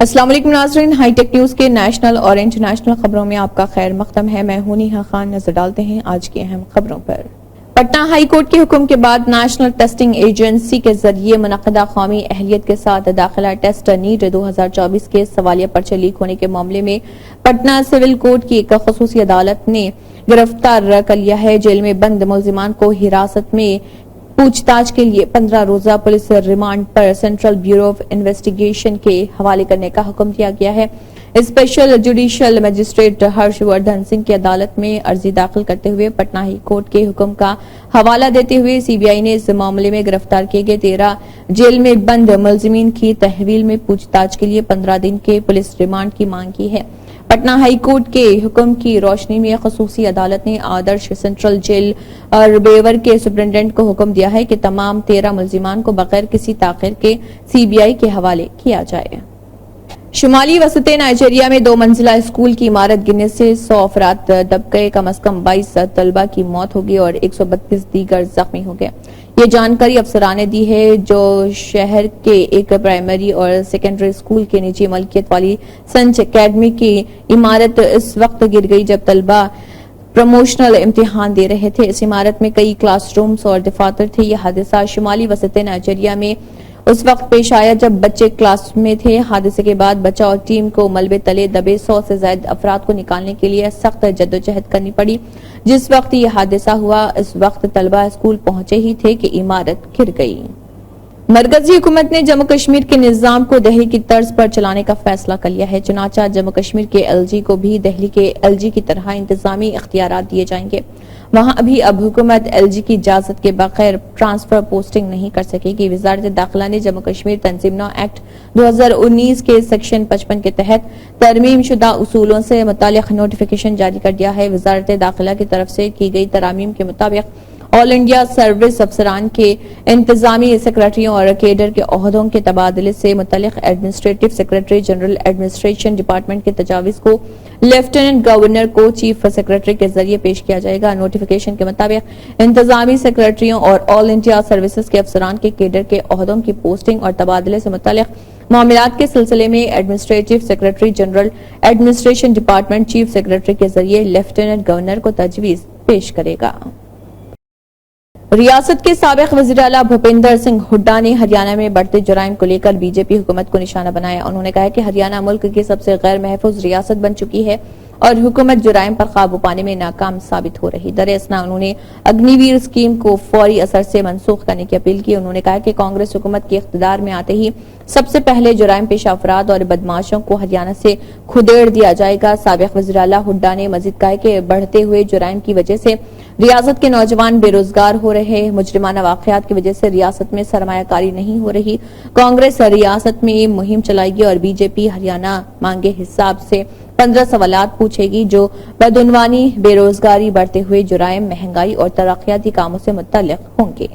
السلام علیکم ناظرین، ہائی ٹیک نیوز کے نیشنل اور انٹرنیشنل خبروں میں آپ کا خیر مقدم ہے۔ میں ہوں نیہا خان۔ نظر ڈالتے ہیں آج کی اہم خبروں پر۔ پٹنہ ہائی کورٹ کے حکم کے بعد نیشنل ٹیسٹنگ ایجنسی کے ذریعے منعقدہ قومی اہلیت کے ساتھ داخلہ ٹیسٹ نیٹ 2024 کے سوالیہ پرچے لیک ہونے کے معاملے میں پٹنہ سول کورٹ کی ایک خصوصی عدالت نے گرفتار کر لیا ہے۔ جیل میں بند ملزمان کو حراست میں پوچھ تاچھ کے لیے 15 روزہ police remand per central bureau of investigation کے حوالے کرنے کا حکم دیا گیا ہے۔ Special judicial magistrate Harsh Vardhan Singh کی عدالت میں عرضی داخل کرتے ہوئے پٹنہ ہائی کورٹ کے حکم کا حوالہ دیتے ہوئے سی بی آئی نے اس معاملے میں گرفتار کیے گئے 13 جیل میں بند ملزمین کی تحویل میں پوچھ تاچھ کے لیے 15 دن کے پولیس ریمانڈ کی مانگ کی ہے۔ پٹنہ ہائی کورٹ کے حکم کی روشنی میں خصوصی عدالت نے آدرش سینٹرل جیل اور بیور کے سپرنٹینڈنٹ کو حکم دیا ہے کہ تمام 13 ملزمان کو بغیر کسی تاخیر کے سی بی آئی کے حوالے کیا جائے۔ شمالی وسط نائجیریا میں 2 منزلہ اسکول کی عمارت گرنے سے 100 افراد دب گئے، کم از کم 22 طلبہ کی موت ہو گئی اور 132 دیگر زخمی ہو گئے۔ یہ جانکاری افسران نے دی ہے جو شہر کے ایک پرائمری اور سیکنڈری اسکول کے نجی ملکیت والی سنچ اکیڈمی کی عمارت اس وقت گر گئی جب طلبہ پروموشنل امتحان دے رہے تھے۔ اس عمارت میں کئی کلاس رومز اور دفاتر تھے۔ یہ حادثہ شمالی وسط نائجیریا میں اس وقت پیش آیا جب بچے کلاس میں تھے۔ حادثے کے بعد بچاؤ ٹیم کو ملبے تلے دبے 100 سے زائد افراد کو نکالنے کے لیے سخت جدوجہد کرنی پڑی۔ جس وقت یہ حادثہ ہوا اس وقت طلبہ اسکول پہنچے ہی تھے کہ عمارت گر گئی۔ مرکزی حکومت نے جموں کشمیر کے نظام کو دہلی کی طرز پر چلانے کا فیصلہ کر لیا ہے۔ چنانچہ جموں کشمیر کے ایل جی کو بھی دہلی کے ایل جی کی طرح انتظامی اختیارات دیے جائیں گے۔ وہاں اب حکومت ایل جی کی اجازت کے بغیر ٹرانسفر پوسٹنگ نہیں کر سکے گی۔ وزارت داخلہ نے جموں کشمیر تنظیم نو ایکٹ 2019 کے سیکشن 55 کے تحت ترمیم شدہ اصولوں سے متعلق نوٹیفیکیشن جاری کر دیا ہے۔ وزارت داخلہ کی طرف سے کی گئی ترامیم کے مطابق آل انڈیا سروس افسران کے انتظامی سیکرٹریوں اور کیڈر کے عہدوں کے تبادلے سے متعلق administrative secretary general administration department کے تجاویز کو لیفٹیننٹ گورنر کو چیف سیکرٹری کے ذریعے پیش کیا جائے گا۔ نوٹیفیکیشن کے مطابق انتظامی سیکرٹریوں اور آل انڈیا سروسز کے افسران کے کیڈر کے عہدوں کی پوسٹنگ اور تبادلے سے متعلق معاملات کے سلسلے میں administrative secretary general administration department chief secretary کے ذریعے لیفٹیننٹ گورنر کو تجویز پیش کرے گا۔ ریاست کے سابق وزیر اعلیٰ بھوپندر سنگھ ہڈا نے ہریانہ میں بڑھتے جرائم کو لے کر بی جے پی حکومت کو نشانہ بنایا۔ انہوں نے کہا کہ ہریانہ ملک کی سب سے غیر محفوظ ریاست بن چکی ہے اور حکومت جرائم پر قابو پانے میں ناکام ثابت ہو رہی۔ دراصل انہوں نے اگنی ویر اسکیم کو فوری اثر سے منسوخ کرنے کی اپیل کی۔ انہوں نے کہا کہ کانگریس حکومت کے اقتدار میں آتے ہی سب سے پہلے جرائم پیشہ افراد اور بدماشوں کو ہریانہ سے کھدیڑ دیا جائے گا۔ سابق وزیر اعلیٰ ہڈا نے مزید کہا کہ بڑھتے ہوئے جرائم کی وجہ سے ریاست کے نوجوان بے روزگار ہو رہے ہیں۔ مجرمانہ واقعات کی وجہ سے ریاست میں سرمایہ کاری نہیں ہو رہی۔ کانگریس ریاست میں مہم چلائے گی اور بی جے پی ہریانہ مانگے حساب سے 15 سوالات پوچھے گی جو بدعنوانی، بے روزگاری، بڑھتے ہوئے جرائم، مہنگائی اور ترقیاتی کاموں سے متعلق ہوں گے۔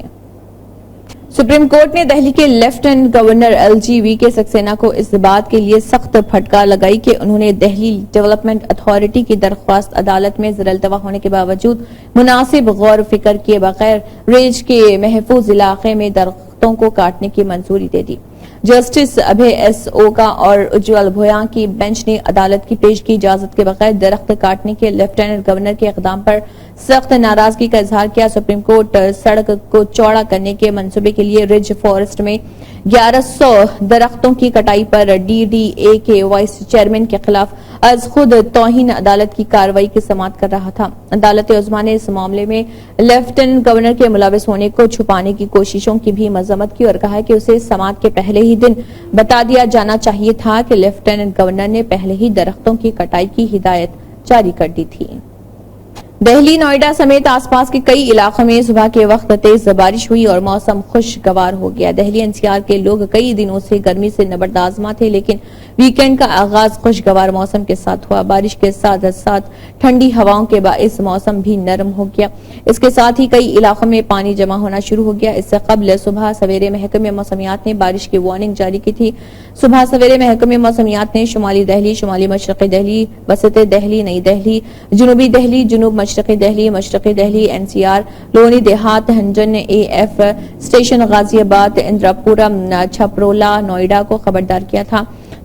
سپریم کورٹ نے دہلی کے لیفٹیننٹ گورنر ایل جی وی کے سکسینہ کو اس بات کے لیے سخت پھٹکار لگائی کہ انہوں نے دہلی ڈیولپمنٹ اتھارٹی کی درخواست عدالت میں زیر التوا ہونے کے باوجود مناسب غور و فکر کیے بغیر رینج کے محفوظ علاقے میں درختوں کو کاٹنے کی منظوری دے دی۔ جسٹس ابھے ایس اوکا اور اجول بھویا کی بینچ نے عدالت کی پیشگی اجازت کے بغیر درخت کاٹنے کے لیفٹیننٹ گورنر کے اقدام پر سخت ناراضگی کا اظہار کیا۔ سپریم کورٹ سڑک کو چوڑا کرنے کے منصوبے کے لیے رج فارسٹ میں 1100 درختوں کی کٹائی پر ڈی ڈی اے کے وائس چیئرمین کے خلاف از خود توہین عدالت کی کارروائی کی سماعت کر رہا تھا۔ عدالت عظمیٰ نے اس معاملے میں لیفٹیننٹ گورنر کے ملوث ہونے کو چھپانے کی کوششوں کی بھی مذمت کی اور کہا کہ اسے سماعت کے پہلے ہی دن بتا دیا جانا چاہیے تھا کہ لیفٹیننٹ گورنر نے پہلے ہی درختوں کی کٹائی کی ہدایت جاری کر دی تھی۔ دہلی، نوئیڈا سمیت آس پاس کے کئی علاقوں میں صبح کے وقت تیز بارش ہوئی اور موسم خوشگوار ہو گیا۔ دہلی این سی آر کے لوگ کئی دنوں سے گرمی سے نبردآزما تھے لیکن ویکینڈ کا آغاز خوشگوار موسم کے ساتھ ہوا۔ بارش کے ساتھ ساتھ ٹھنڈی ہواؤں کے باعث موسم بھی نرم ہو گیا۔ اس کے ساتھ ہی کئی علاقوں میں پانی جمع ہونا شروع ہو گیا۔ اس سے قبل صبح سویرے محکمہ موسمیات نے بارش کی وارننگ جاری کی تھی۔ صبح سویرے محکمہ موسمیات نے شمالی دہلی، شمالی مشرقی دہلی، وسط دہلی، نئی دہلی، جنوبی دہلی، جنوب مشرقی دہلی، مشرقی دہلی، این سی آر، لونی دیہات، ہنجن، اے ایف اسٹیشن، غازی آباد، اندرا پورم، چھپرولا، نوئیڈا کو خبردار کیا تھا۔